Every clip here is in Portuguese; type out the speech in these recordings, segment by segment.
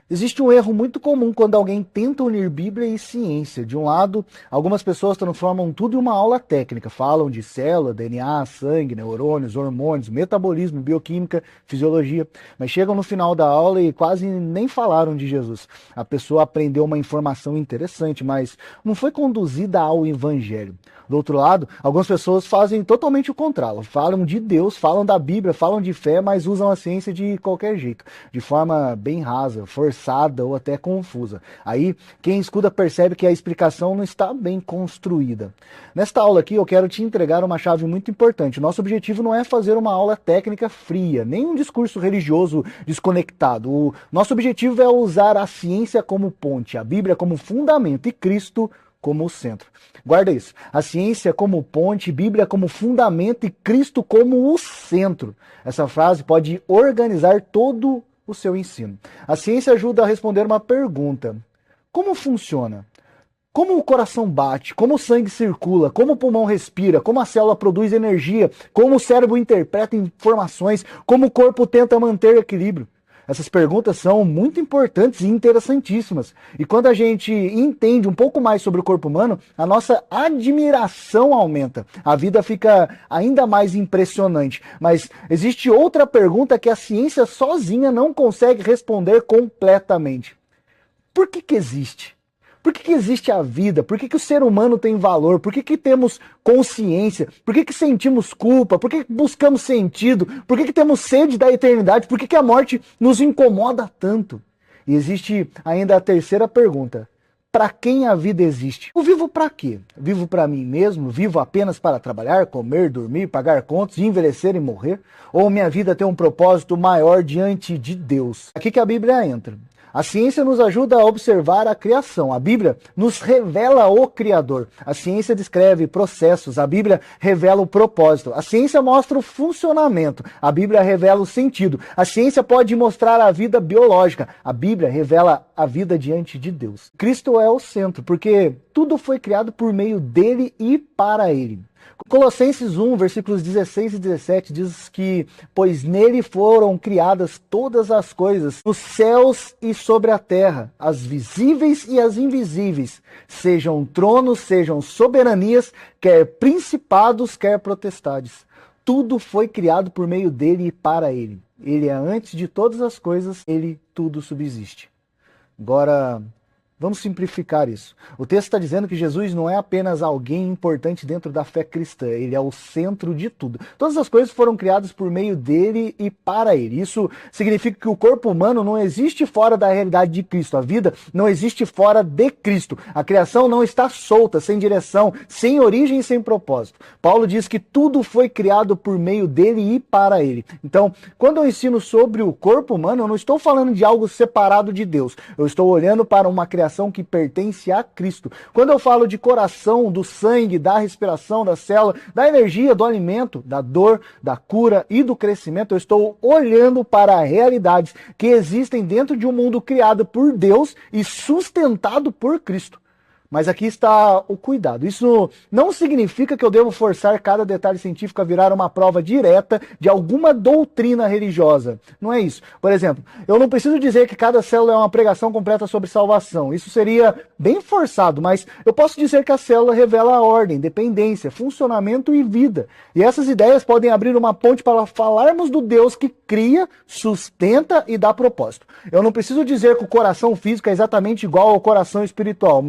Existe um erro muito comum quando alguém tenta unir Bíblia e ciência. De um lado, algumas pessoas transformam tudo em uma aula técnica, falam de célula, DNA, sangue, neurônios, hormônios, metabolismo, bioquímica, fisiologia, mas chegam no final da aula e quase nem falaram de Jesus. A pessoa aprendeu uma informação interessante, mas não foi conduzida ao evangelho. Do outro lado, algumas pessoas fazem totalmente o contrário. Falam de Deus, falam da Bíblia, falam de fé, mas usam a ciência de qualquer jeito, de forma bem rasa, forçada ou até confusa. Aí, quem escuta percebe que a explicação não está bem construída. Nesta aula aqui, eu quero te entregar uma chave muito importante. Nosso objetivo não é fazer uma aula técnica fria, nem um discurso religioso desconectado. O nosso objetivo é usar a ciência como ponte, a Bíblia como fundamento e Cristo como o centro. Guarda isso. A ciência como ponte, Bíblia como fundamento e Cristo como o centro. Essa frase pode organizar todo o seu ensino. A ciência ajuda a responder uma pergunta: como funciona? Como o coração bate? Como o sangue circula? Como o pulmão respira? Como a célula produz energia? Como o cérebro interpreta informações? Como o corpo tenta manter equilíbrio? Essas perguntas são muito importantes e interessantíssimas. E quando a gente entende um pouco mais sobre o corpo humano, a nossa admiração aumenta. A vida fica ainda mais impressionante. Mas existe outra pergunta que a ciência sozinha não consegue responder completamente. Por que existe? Por que existe a vida? Por que o ser humano tem valor? Por que temos consciência? Por que sentimos culpa? Por que buscamos sentido? Por que temos sede da eternidade? Por que a morte nos incomoda tanto? E existe ainda a terceira pergunta: para quem a vida existe? Eu vivo para quê? Vivo para mim mesmo? Vivo apenas para trabalhar, comer, dormir, pagar contas, envelhecer e morrer? Ou minha vida tem um propósito maior diante de Deus? Aqui que a Bíblia entra. A ciência nos ajuda a observar a criação. A Bíblia nos revela o Criador. A ciência descreve processos. A Bíblia revela o propósito. A ciência mostra o funcionamento. A Bíblia revela o sentido. A ciência pode mostrar a vida biológica. A Bíblia revela a vida diante de Deus. Cristo é o centro, porque tudo foi criado por meio dele e para ele. Colossenses 1, versículos 16 e 17 diz que, pois nele foram criadas todas as coisas, nos céus e sobre a terra, as visíveis e as invisíveis, sejam tronos, sejam soberanias, quer principados, quer potestades. Tudo foi criado por meio dele e para ele. Ele é antes de todas as coisas, ele tudo subsiste. Agora, vamos simplificar isso. O texto está dizendo que Jesus não é apenas alguém importante dentro da fé cristã, ele é o centro de tudo. Todas as coisas foram criadas por meio dele e para ele. Isso significa que o corpo humano não existe fora da realidade de Cristo. A vida não existe fora de Cristo. A criação não está solta, sem direção, sem origem e sem propósito. Paulo diz que tudo foi criado por meio dele e para ele. Então, quando eu ensino sobre o corpo humano, eu não estou falando de algo separado de Deus. Eu estou olhando para uma criação que pertence a Cristo. Quando eu falo de coração, do sangue, da respiração, da célula, da energia, do alimento, da dor, da cura e do crescimento, eu estou olhando para realidades que existem dentro de um mundo criado por Deus e sustentado por Cristo. Mas aqui está o cuidado. Isso não significa que eu devo forçar cada detalhe científico a virar uma prova direta de alguma doutrina religiosa. Não é isso. Por exemplo, eu não preciso dizer que cada célula é uma pregação completa sobre salvação. Isso seria bem forçado, mas eu posso dizer que a célula revela a ordem, dependência, funcionamento e vida. E essas ideias podem abrir uma ponte para falarmos do Deus que cria, sustenta e dá propósito. Eu não preciso dizer que o coração físico é exatamente igual ao coração espiritual.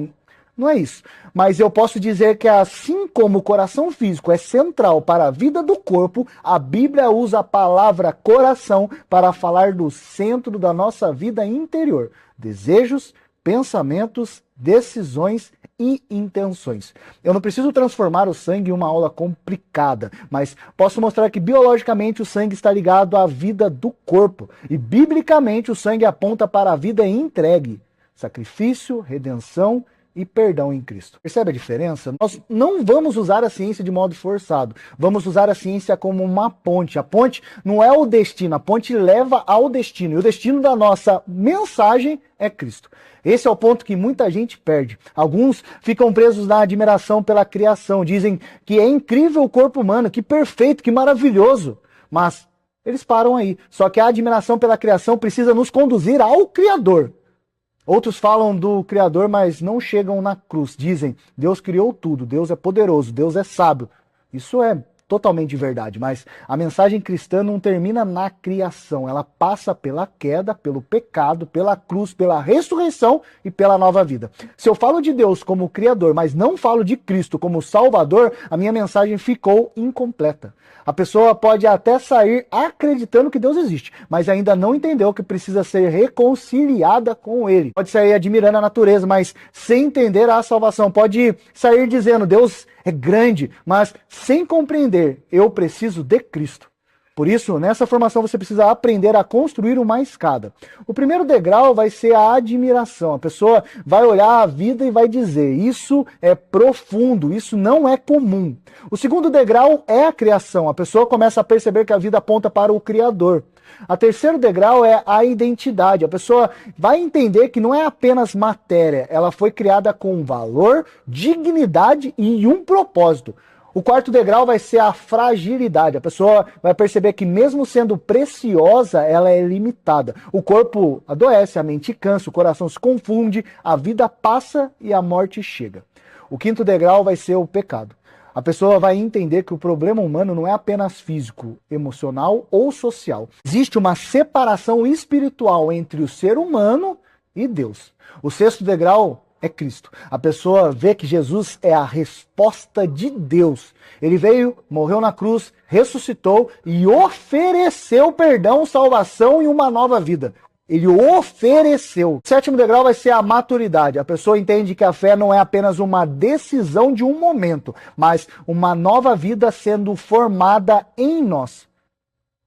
Não é isso. Mas eu posso dizer que assim como o coração físico é central para a vida do corpo, a Bíblia usa a palavra coração para falar do centro da nossa vida interior. Desejos, pensamentos, decisões e intenções. Eu não preciso transformar o sangue em uma aula complicada, mas posso mostrar que biologicamente o sangue está ligado à vida do corpo. E biblicamente o sangue aponta para a vida entregue. Sacrifício, redenção e perdão em Cristo. Percebe a diferença? Nós não vamos usar a ciência de modo forçado. Vamos usar a ciência como uma ponte. A ponte não é o destino, a ponte leva ao destino. E o destino da nossa mensagem é Cristo. Esse é o ponto que muita gente perde. Alguns ficam presos na admiração pela criação. Dizem que é incrível o corpo humano, que perfeito, que maravilhoso. Mas eles param aí. Só que a admiração pela criação precisa nos conduzir ao Criador. Outros falam do Criador, mas não chegam na cruz. Dizem, Deus criou tudo, Deus é poderoso, Deus é sábio. Isso é totalmente verdade, mas a mensagem cristã não termina na criação. Ela passa pela queda, pelo pecado, pela cruz, pela ressurreição e pela nova vida. Se eu falo de Deus como Criador, mas não falo de Cristo como Salvador, a minha mensagem ficou incompleta. A pessoa pode até sair acreditando que Deus existe, mas ainda não entendeu que precisa ser reconciliada com Ele. Pode sair admirando a natureza, mas sem entender a salvação. Pode sair dizendo, Deus é grande, mas sem compreender, eu preciso de Cristo. Por isso, nessa formação você precisa aprender a construir uma escada. O primeiro degrau vai ser a admiração. A pessoa vai olhar a vida e vai dizer, isso é profundo, isso não é comum. O segundo degrau é a criação. A pessoa começa a perceber que a vida aponta para o Criador. A terceiro degrau é a identidade. A pessoa vai entender que não é apenas matéria, ela foi criada com valor, dignidade e um propósito. O quarto degrau vai ser a fragilidade. A pessoa vai perceber que mesmo sendo preciosa, ela é limitada. O corpo adoece, a mente cansa, o coração se confunde, a vida passa e a morte chega. O quinto degrau vai ser o pecado. A pessoa vai entender que o problema humano não é apenas físico, emocional ou social. Existe uma separação espiritual entre o ser humano e Deus. O sexto degrau é Cristo. A pessoa vê que Jesus é a resposta de Deus. Ele veio, morreu na cruz, ressuscitou e ofereceu perdão, salvação e uma nova vida. Ele ofereceu. O sétimo degrau vai ser a maturidade. A pessoa entende que a fé não é apenas uma decisão de um momento, mas uma nova vida sendo formada em nós.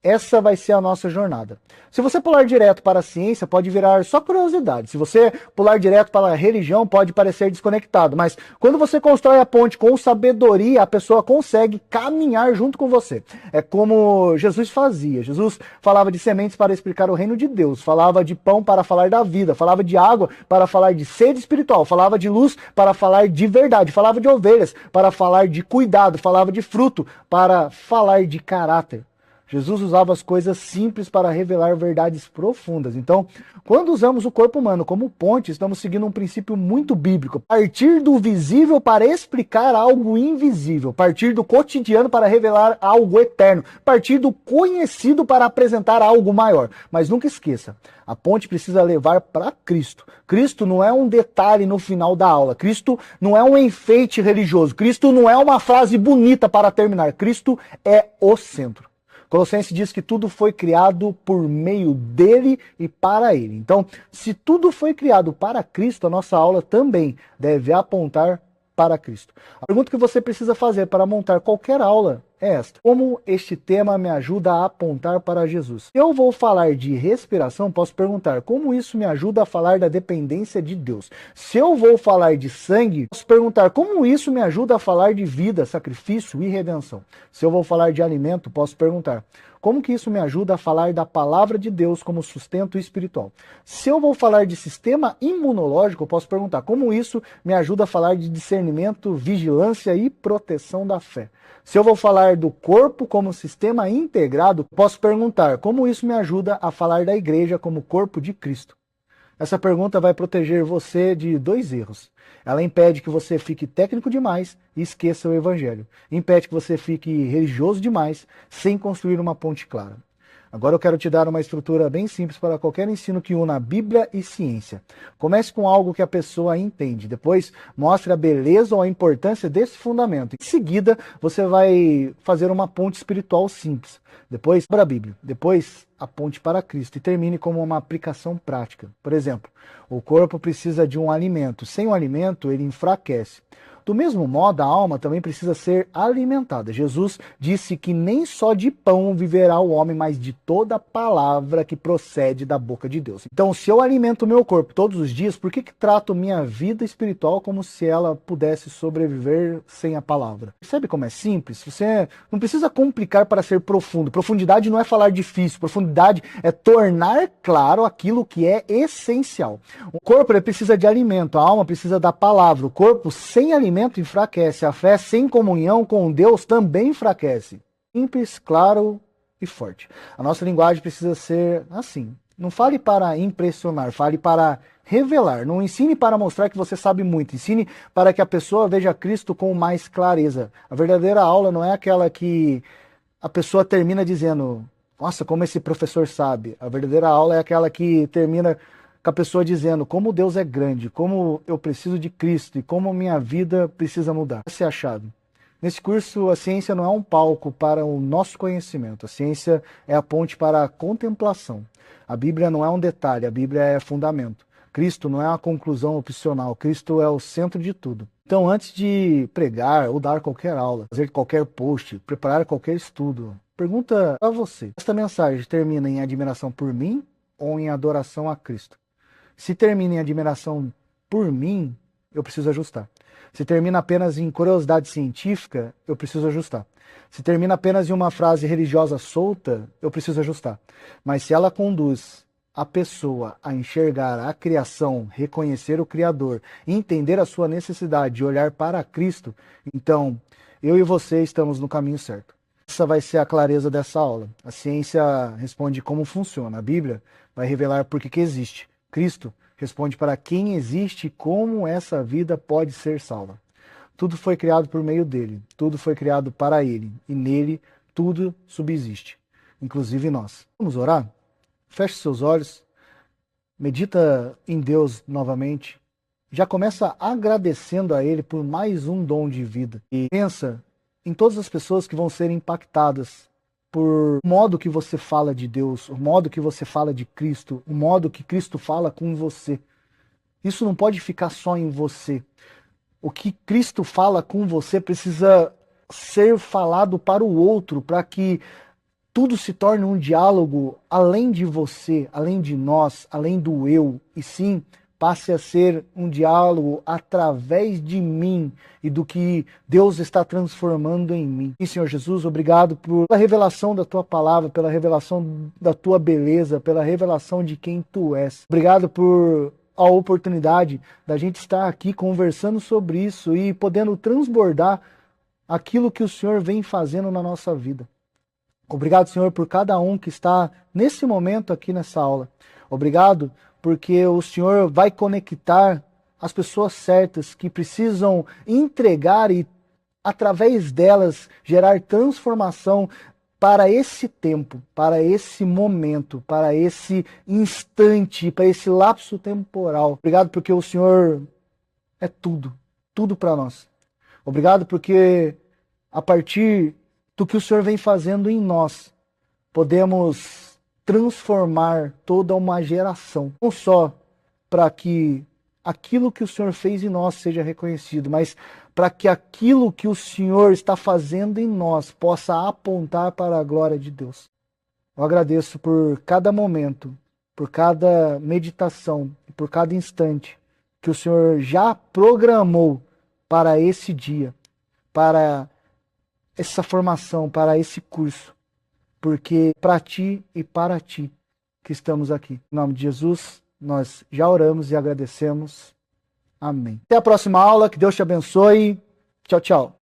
Essa vai ser a nossa jornada. Se você pular direto para a ciência, pode virar só curiosidade. Se você pular direto para a religião, pode parecer desconectado. Mas quando você constrói a ponte com sabedoria, a pessoa consegue caminhar junto com você. É como Jesus fazia. Jesus falava de sementes para explicar o reino de Deus. Falava de pão para falar da vida. Falava de água para falar de sede espiritual. Falava de luz para falar de verdade. Falava de ovelhas para falar de cuidado. Falava de fruto para falar de caráter. Jesus usava as coisas simples para revelar verdades profundas. Então, quando usamos o corpo humano como ponte, estamos seguindo um princípio muito bíblico. Partir do visível para explicar algo invisível. Partir do cotidiano para revelar algo eterno. Partir do conhecido para apresentar algo maior. Mas nunca esqueça, a ponte precisa levar para Cristo. Cristo não é um detalhe no final da aula. Cristo não é um enfeite religioso. Cristo não é uma frase bonita para terminar. Cristo é o centro. Colossenses diz que tudo foi criado por meio dele e para ele. Então, se tudo foi criado para Cristo, a nossa aula também deve apontar para Cristo. A pergunta que você precisa fazer para montar qualquer aula é esta: como este tema me ajuda a apontar para Jesus? Se eu vou falar de respiração, posso perguntar como isso me ajuda a falar da dependência de Deus. Se eu vou falar de sangue, posso perguntar como isso me ajuda a falar de vida, sacrifício e redenção. Se eu vou falar de alimento, posso perguntar como que isso me ajuda a falar da palavra de Deus como sustento espiritual. Se eu vou falar de sistema imunológico, eu posso perguntar como isso me ajuda a falar de discernimento, vigilância e proteção da fé. Se eu vou falar do corpo como sistema integrado, posso perguntar como isso me ajuda a falar da igreja como corpo de Cristo. Essa pergunta vai proteger você de dois erros. Ela impede que você fique técnico demais e esqueça o evangelho. Impede que você fique religioso demais sem construir uma ponte clara. Agora eu quero te dar uma estrutura bem simples para qualquer ensino que una Bíblia e ciência. Comece com algo que a pessoa entende. Depois, mostre a beleza ou a importância desse fundamento. Em seguida, você vai fazer uma ponte espiritual simples. Depois, para a Bíblia. Depois, a ponte para Cristo. E termine como uma aplicação prática. Por exemplo, o corpo precisa de um alimento. Sem o alimento, ele enfraquece. Do mesmo modo, a alma também precisa ser alimentada. Jesus disse que nem só de pão viverá o homem, mas de toda palavra que procede da boca de Deus. Então, se eu alimento o meu corpo todos os dias, por que trato minha vida espiritual como se ela pudesse sobreviver sem a palavra? Percebe como é simples? Você não precisa complicar para ser profundo. Profundidade não é falar difícil. Profundidade é tornar claro aquilo que é essencial. O corpo ele precisa de alimento, a alma precisa da palavra. O corpo sem alimento enfraquece. A fé sem comunhão com Deus também enfraquece. Simples, claro e forte. A nossa linguagem precisa ser assim. Não fale para impressionar, fale para revelar. Não ensine para mostrar que você sabe muito. Ensine para que a pessoa veja Cristo com mais clareza. A verdadeira aula não é aquela que a pessoa termina dizendo: nossa, como esse professor sabe. A verdadeira aula é aquela que termina com a pessoa dizendo como Deus é grande, como eu preciso de Cristo e como minha vida precisa mudar. Esse é a chave. Nesse curso, a ciência não é um palco para o nosso conhecimento. A ciência é a ponte para a contemplação. A Bíblia não é um detalhe, a Bíblia é fundamento. Cristo não é uma conclusão opcional, Cristo é o centro de tudo. Então, antes de pregar ou dar qualquer aula, fazer qualquer post, preparar qualquer estudo, pergunta a você: esta mensagem termina em admiração por mim ou em adoração a Cristo? Se termina em admiração por mim, eu preciso ajustar. Se termina apenas em curiosidade científica, eu preciso ajustar. Se termina apenas em uma frase religiosa solta, eu preciso ajustar. Mas se ela conduz a pessoa a enxergar a criação, reconhecer o Criador, entender a sua necessidade de olhar para Cristo, então eu e você estamos no caminho certo. Essa vai ser a clareza dessa aula. A ciência responde como funciona. A Bíblia vai revelar por que existe. Cristo responde para quem existe e como essa vida pode ser salva. Tudo foi criado por meio dele, tudo foi criado para ele, e nele tudo subsiste, inclusive nós. Vamos orar? Feche seus olhos, medita em Deus novamente, já começa agradecendo a Ele por mais um dom de vida. E pensa em todas as pessoas que vão ser impactadas por o modo que você fala de Deus, o modo que você fala de Cristo, o modo que Cristo fala com você. Isso não pode ficar só em você. O que Cristo fala com você precisa ser falado para o outro, para que tudo se torne um diálogo além de você, além de nós, além do eu, e sim passe a ser um diálogo através de mim e do que Deus está transformando em mim. E, Senhor Jesus, obrigado pela revelação da tua palavra, pela revelação da tua beleza, pela revelação de quem tu és. Obrigado por a oportunidade da gente estar aqui conversando sobre isso e podendo transbordar aquilo que o Senhor vem fazendo na nossa vida. Obrigado, Senhor, por cada um que está nesse momento aqui nessa aula. Obrigado porque o Senhor vai conectar as pessoas certas que precisam entregar e, através delas, gerar transformação para esse tempo, para esse momento, para esse instante, para esse lapso temporal. Obrigado porque o Senhor é tudo, tudo para nós. Obrigado porque a partir do que o Senhor vem fazendo em nós, podemos transformar toda uma geração, não só para que aquilo que o Senhor fez em nós seja reconhecido, mas para que aquilo que o Senhor está fazendo em nós possa apontar para a glória de Deus. Eu agradeço por cada momento, por cada meditação, por cada instante que o Senhor já programou para esse dia, para essa formação, para esse curso, porque para ti e para ti que estamos aqui. Em nome de Jesus, nós já oramos e agradecemos. Amém. Até a próxima aula, que Deus te abençoe. Tchau, tchau.